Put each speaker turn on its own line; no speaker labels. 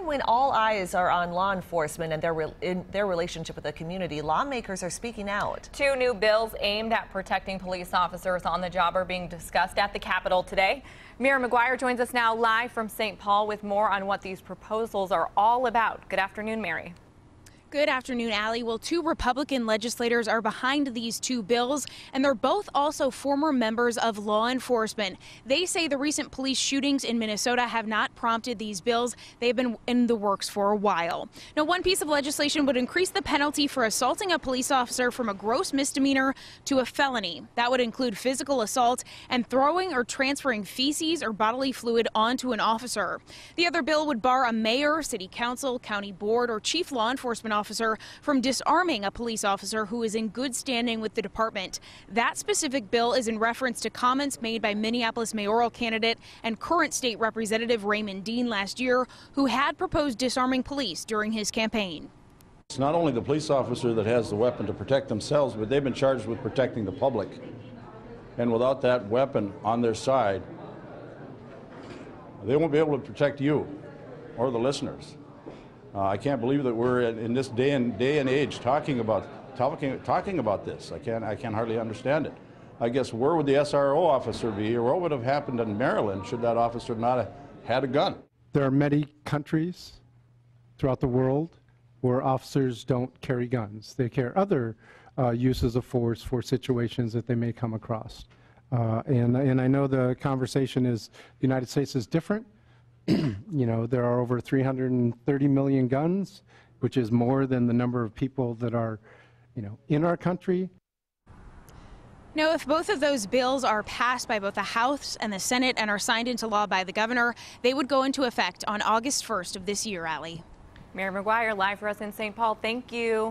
when all eyes are on law enforcement and their relationship with the community, lawmakers are speaking out.
Two new bills aimed at protecting police officers on the job are being discussed at the Capitol today. Mira McGuire joins us now live from St. Paul with more on what these proposals are all about. Good afternoon, Mary.
Good afternoon, Allie. Well, two Republican legislators are behind these two bills, and they're both also former members of law enforcement. They say the recent police shootings in Minnesota have not prompted these bills. They've been in the works for a while. Now, one piece of legislation would increase the penalty for assaulting a police officer from a gross misdemeanor to a felony. That would include physical assault and throwing or transferring feces or bodily fluid onto an officer. The other bill would bar a mayor, city council, county board, or chief law enforcement officer from disarming a police officer who is in good standing with the department. That specific bill is in reference to comments made by Minneapolis mayoral candidate and current state representative Raymond Dean last year, who had proposed disarming police during his campaign.
It's not only the police officer that has the weapon to protect themselves, but they've been charged with protecting the public. And without that weapon on their side, they won't be able to protect you or the listeners. I can't believe that we're in this day and age talking about this. I can't hardly understand it. I guess where would the SRO officer be, or what would have happened in Maryland should that officer not have had a gun?
There are many countries throughout the world where officers don't carry guns. They carry other uses of force for situations that they may come across. And I know the conversation is the United States is different. You know, there are over 330 million guns, which is more than the number of people that are, in our country.
Now, if both of those bills are passed by both the House and the Senate and are signed into law by the governor, they would go into effect on August 1st of this year, Allie.
Mary McGuire live for us in St. Paul. Thank you.